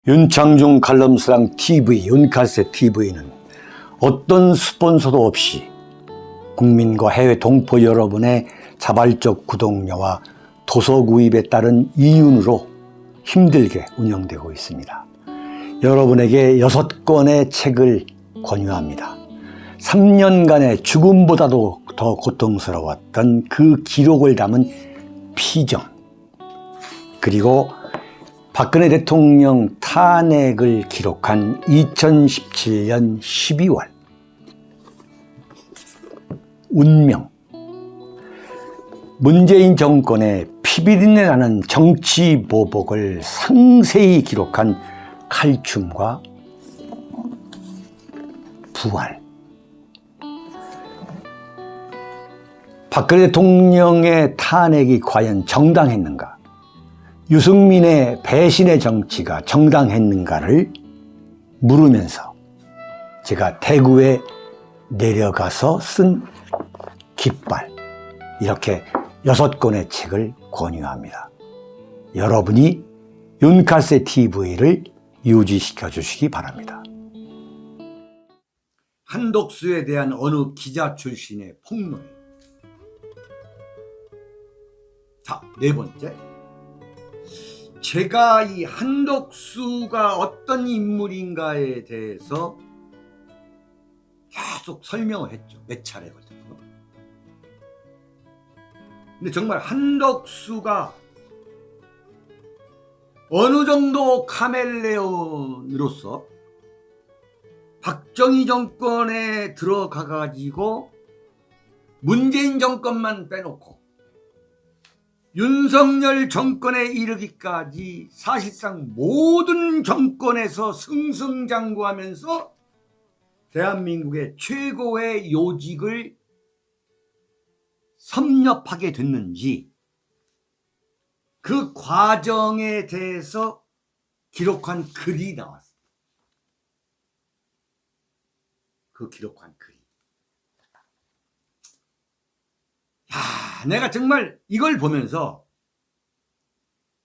윤창중 칼럼스랑 TV, 윤칼세 TV는 어떤 스폰서도 없이 국민과 해외 동포 여러분의 자발적 구독료와 도서 구입에 따른 이윤으로 힘들게 운영되고 있습니다. 여러분에게 6권의 책을 권유합니다. 3년간의 죽음보다도 더 고통스러웠던 그 기록을 담은 피정, 그리고 박근혜 대통령 탄핵을 기록한 2017년 12월 운명, 문재인 정권의 피비린내 나는 정치 보복을 상세히 기록한 칼춤과 부활, 박근혜 대통령의 탄핵이 과연 정당했는가, 유승민의 배신의 정치가 정당했는가를 물으면서 제가 대구에 내려가서 쓴 깃발, 이렇게 6권의 책을 권유합니다. 여러분이 윤칼세 TV를 유지시켜 주시기 바랍니다. 한덕수에 대한 어느 기자 출신의 폭로에. 자, 4번째. 제가 이 한덕수가 어떤 인물인가에 대해서 계속 설명을 했죠. 몇 차례 걸쳐서. 근데 정말 한덕수가 어느 정도 카멜레온으로서 박정희 정권에 들어가 가지고 문재인 정권만 빼놓고 윤석열 정권에 이르기까지 사실상 모든 정권에서 승승장구하면서 대한민국의 최고의 요직을 섭렵하게 됐는지, 그 과정에 대해서 기록한 글이 나왔습니다. 그 기록한 글이. 야, 내가 정말 이걸 보면서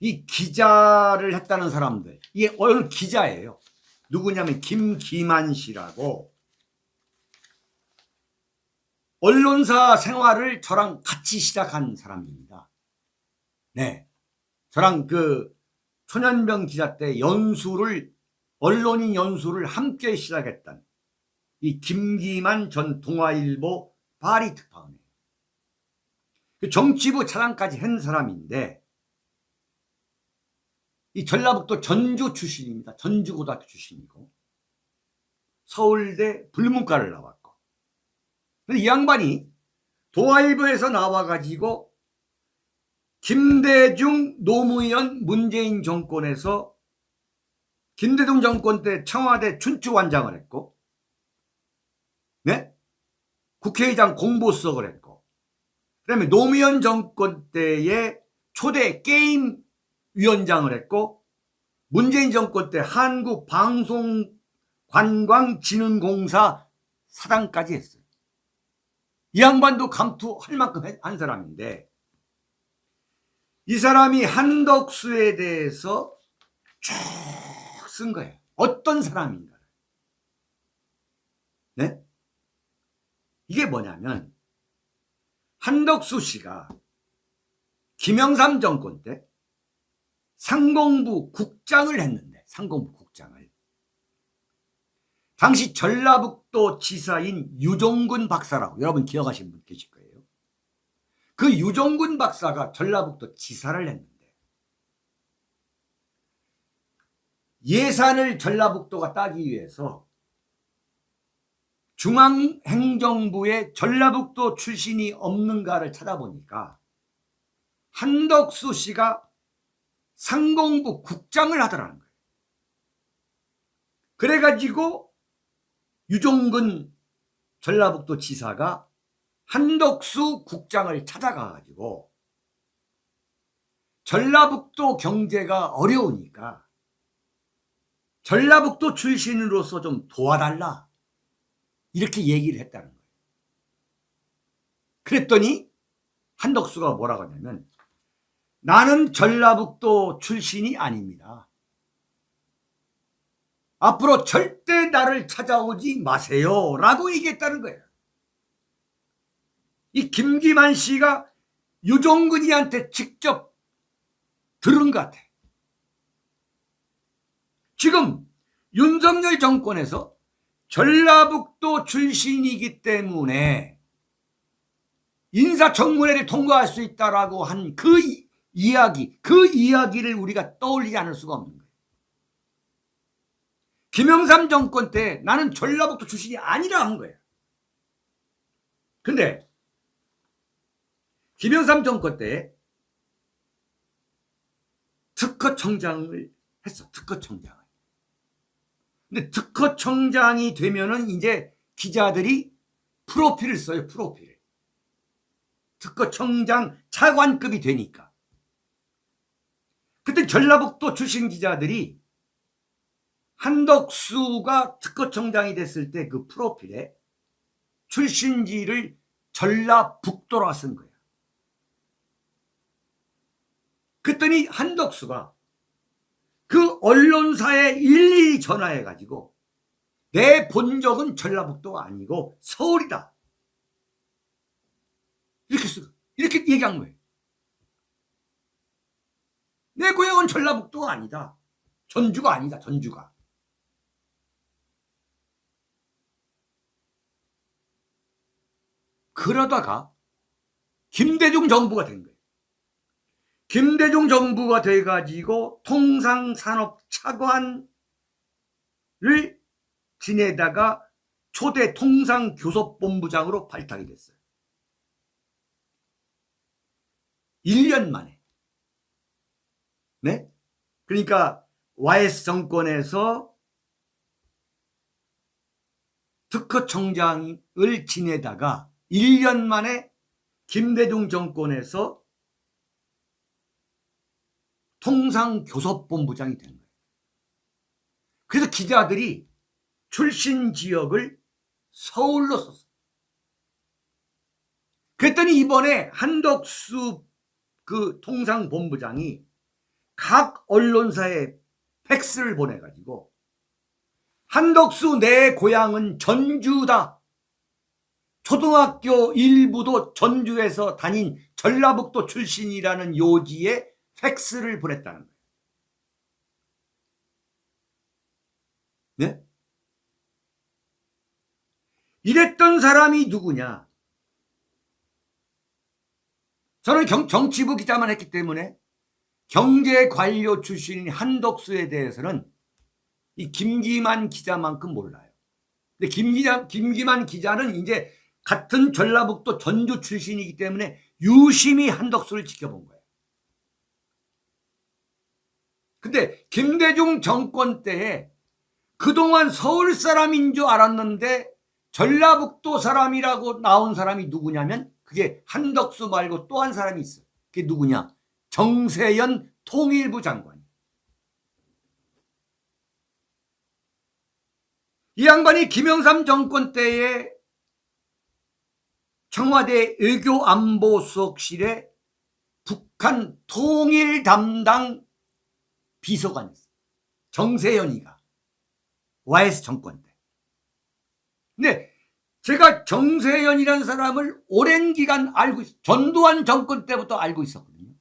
이 기자를 했다는 사람들, 이게 어느 기자예요. 누구냐면 김기만 씨라고, 언론사 생활을 저랑 같이 시작한 사람입니다. 네. 저랑 그 초년병 기자 때 언론인 연수를 함께 시작했던 이 김기만 전 동아일보 파리 특파원이에요. 그 정치부 차장까지 한 사람인데, 이 전라북도 전주 출신입니다. 전주고등학교 출신이고, 서울대 불문과를 나왔고, 근데 이 양반이 동아일보에서 나와가지고 김대중 노무현 문재인 정권에서 김대중 정권 때 청와대 춘추관장을 했고, 네? 국회의장 공보수석을 했고, 그 다음에 노무현 정권 때에 초대 게임 위원장을 했고, 문재인 정권 때 한국방송관광진흥공사 사장까지 했어요. 이 양반도 감투할 만큼 한 사람인데, 이 사람이 한덕수에 대해서 쭉 쓴 거예요. 어떤 사람인가. 네? 이게 뭐냐면, 한덕수 씨가 김영삼 정권 때 상공부 국장을 했는데, 상공부 국장을. 당시 전라북도 지사인 유종근 박사라고 여러분 기억하시는 분 계실 거예요. 그 유종근 박사가 전라북도 지사를 했는데, 예산을 전라북도가 따기 위해서 중앙행정부에 전라북도 출신이 없는가를 찾아보니까 한덕수 씨가 상공부 국장을 하더라는 거예요. 그래가지고 유종근 전라북도 지사가 한덕수 국장을 찾아가가지고 전라북도 경제가 어려우니까 전라북도 출신으로서 좀 도와달라, 이렇게 얘기를 했다는 거예요. 그랬더니 한덕수가 뭐라고 하냐면, 나는 전라북도 출신이 아닙니다. 앞으로 절대 나를 찾아오지 마세요 라고 얘기했다는 거예요. 이 김기만 씨가 유종근이한테 직접 들은 것 같아. 지금 윤석열 정권에서 전라북도 출신이기 때문에 인사청문회를 통과할 수 있다라고 한 그 이야기를 우리가 떠올리지 않을 수가 없는 거예요. 김영삼 정권 때 나는 전라북도 출신이 아니라 한 거예요. 근데 김영삼 정권 때 특허청장을 했어. 특허청장을. 근데 특허청장이 되면은 이제 기자들이 프로필을 써요. 프로필을. 특허청장 차관급이 되니까. 그때 전라북도 출신 기자들이 한덕수가 특허청장이 됐을 때 그 프로필에 출신지를 전라북도라 쓴 거예요. 그랬더니 한덕수가 그 언론사에 일일이 전화해가지고 내 본 적은 전라북도가 아니고 서울이다. 이렇게 얘기한 거예요. 내 고향은 전라북도가 아니다. 전주가 아니다. 전주가. 그러다가 김대중 정부가 된 거예요. 김대중 정부가 돼가지고 통상산업차관을 지내다가 초대 통상교섭본부장으로 발탁이 됐어요. 1년 만에. 네? 그러니까 YS 정권에서 특허청장을 지내다가 1년 만에 김대중 정권에서 통상교섭본부장이 된 거예요. 그래서 기자들이 출신 지역을 서울로 썼어요. 그랬더니 이번에 한덕수 그 통상본부장이 각 언론사에 팩스를 보내가지고 한덕수 내 고향은 전주다. 초등학교 일부도 전주에서 다닌 전라북도 출신이라는 요지에 팩스를 보냈다는 거예요. 네? 이랬던 사람이 누구냐? 저는 정치부 기자만 했기 때문에 경제관료 출신인 한덕수에 대해서는 이 김기만 기자만큼 몰라요. 근데 김기만 기자는 이제 같은 전라북도 전주 출신이기 때문에 유심히 한덕수를 지켜본 거예요. 근데 김대중 정권 때에 그동안 서울 사람인 줄 알았는데 전라북도 사람이라고 나온 사람이 누구냐면 그게 한덕수 말고 또 한 사람이 있어요. 그게 누구냐? 정세현 통일부 장관. 이 양반이 김영삼 정권 때에 청와대 외교안보수석실에 북한 통일 담당 비서관이었어요. 정세현이가 YS 정권 때. 근데 제가 정세현이라는 사람을 오랜 기간 알고 있어요. 전두환 정권 때부터 알고 있었거든요.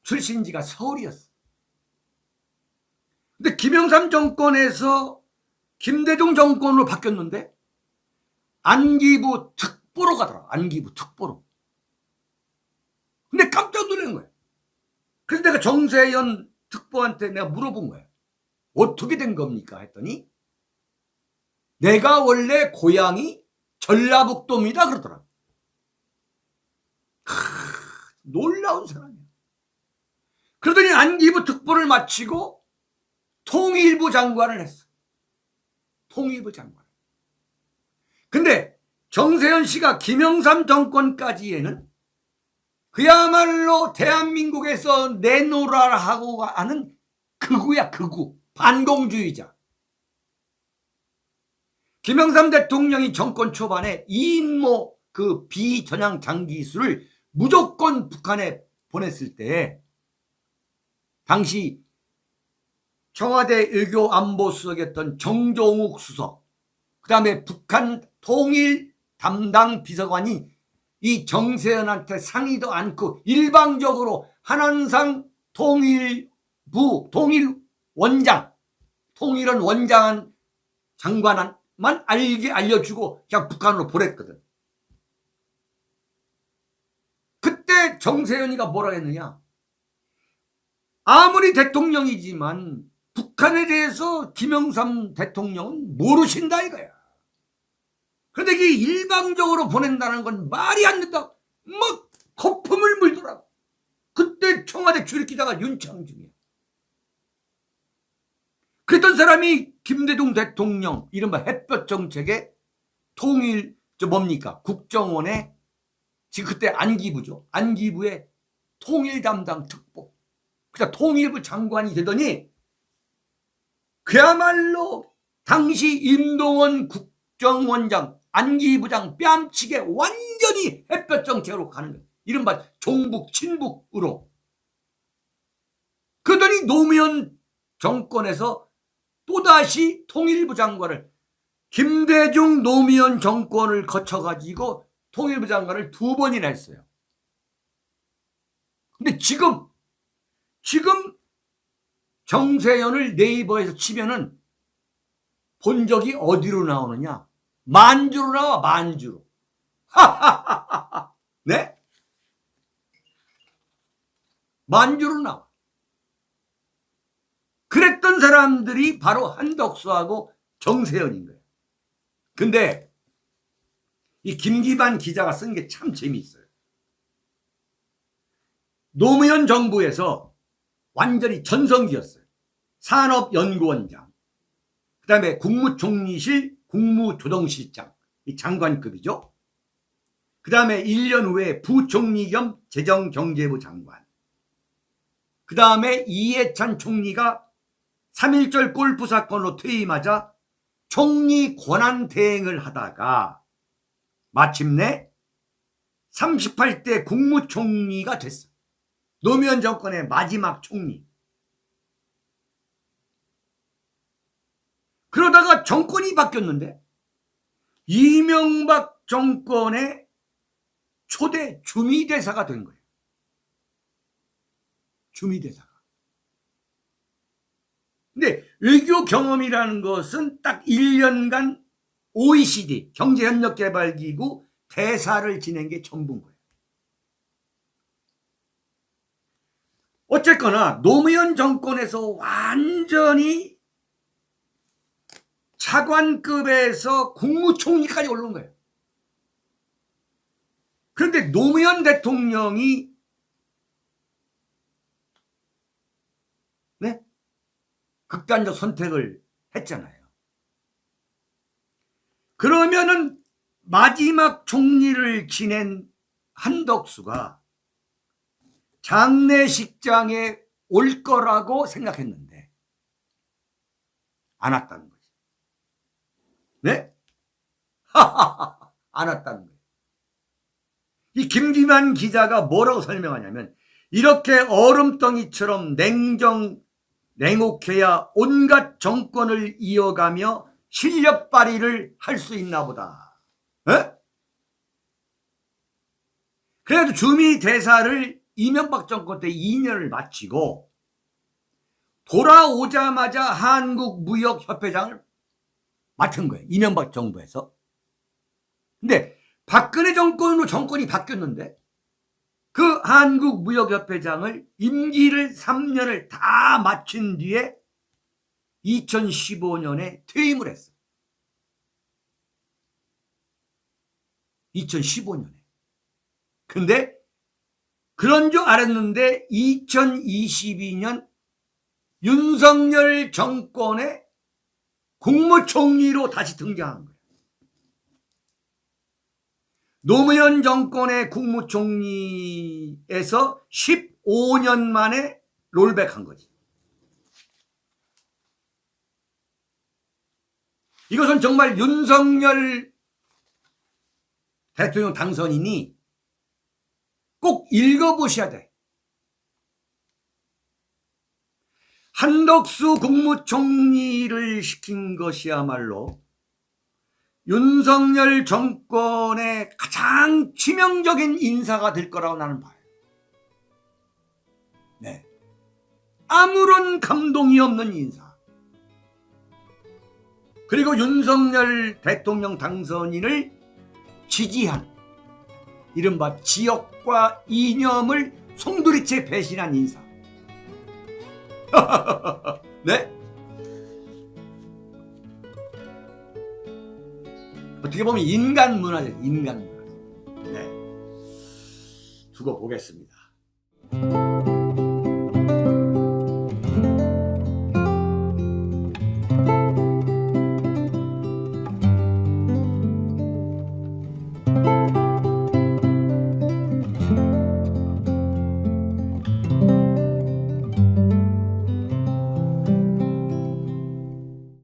출신지가 서울이었어요. 근데 김영삼 정권에서 김대중 정권으로 바뀌었는데 안기부 특보로 가더라. 안기부 특보로. 근데 깜짝 놀란 거예요. 그래서 내가 정세현 특보한테 내가 물어본 거예요. 어떻게 된 겁니까? 했더니 내가 원래 고향이 전라북도입니다. 그러더라고요. 놀라운 사람이에요. 그러더니 안기부 특보를 마치고 통일부 장관을 했어. 통일부 장관. 근데 정세현 씨가 김영삼 정권까지에는 그야말로 대한민국에서 내놓으라 하고 하는 극우야, 극우. 반공주의자. 김영삼 대통령이 정권 초반에 이인모 그 비전향 장기수를 무조건 북한에 보냈을 때 당시 청와대 외교안보수석이었던 정종욱 수석, 그 다음에 북한 통일 담당 비서관이 이 정세현한테 상의도 않고 일방적으로 한한상 통일부 통일원장, 통일원 원장 장관만 알려주고 그냥 북한으로 보냈거든. 그때 정세현이가 뭐라 했느냐, 아무리 대통령이지만 북한에 대해서 김영삼 대통령은 모르신다 이거야. 그런데 이게 일방적으로 보낸다는 건 말이 안 된다. 막 거품을 물더라고. 그때 청와대 출입기자가 윤창중이야. 그랬던 사람이 김대중 대통령 이른바 햇볕 정책의 통일 뭡니까 국정원의 지금 그때 안기부죠. 안기부의 통일 담당 특보, 그러니까 통일부 장관이 되더니 그야말로 당시 임동원 국정원장 안기부장 뺨치게 완전히 햇볕 정책으로 가는 거예요. 이른바 종북 친북으로. 그러더니 노무현 정권에서 또다시 통일부 장관을, 김대중 노무현 정권을 거쳐가지고 통일부 장관을 2번이나 했어요. 근데 지금 정세현을 네이버에서 치면은 본 적이 어디로 나오느냐? 만주로 나와, 만주로. 네? 만주로 나와. 그랬던 사람들이 바로 한덕수하고 정세현인 거예요. 근데 이 김기반 기자가 쓴 게 참 재미있어요. 노무현 정부에서 완전히 전성기였어요. 산업연구원장, 그 다음에 국무총리실 국무조정실장, 이 장관급이죠. 그 다음에 1년 후에 부총리 겸 재정경제부 장관, 그 다음에 이해찬 총리가 3.1절 골프 사건으로 퇴임하자 총리 권한 대행을 하다가 마침내 38대 국무총리가 됐어. 노무현 정권의 마지막 총리. 그러다가 정권이 바뀌었는데 이명박 정권의 초대 주미대사가 된 거예요. 주미대사가. 근데 외교 경험이라는 것은 딱 1년간 OECD 경제협력개발기구 대사를 지낸 게 전부인 거예요. 어쨌거나 노무현 정권에서 완전히 차관급에서 국무총리까지 올라온 거예요. 그런데 노무현 대통령이 네? 극단적 선택을 했잖아요. 그러면은 마지막 총리를 지낸 한덕수가 장례식장에 올 거라고 생각했는데 안 왔다는 거지. 네? 안 왔다는 거예요. 이 김기만 기자가 뭐라고 설명하냐면, 이렇게 얼음덩이처럼 냉혹해야 온갖 정권을 이어가며 실력 발휘를 할 수 있나 보다. 에? 그래도 주미 대사를 이명박 정권 때 2년을 마치고 돌아오자마자 한국무역협회장을 맡은 거예요. 이명박 정부에서. 근데 박근혜 정권으로 정권이 바뀌었는데 그 한국무역협회장을 임기를 3년을 다 마친 뒤에 2015년에 퇴임을 했어요. 2015년에. 근데 그런 줄 알았는데 2022년 윤석열 정권의 국무총리로 다시 등장한 거예요. 노무현 정권의 국무총리에서 15년 만에 롤백한 거지. 이것은 정말 윤석열 대통령 당선인이 꼭 읽어보셔야 돼. 한덕수 국무총리를 시킨 것이야말로 윤석열 정권의 가장 치명적인 인사가 될 거라고 나는 봐요. 네. 아무런 감동이 없는 인사. 그리고 윤석열 대통령 당선인을 지지한 이른바 지역과 이념을 송두리째 배신한 인사. 네? 어떻게 보면 인간 문화죠. 인간 문화. 네. 두고 보겠습니다.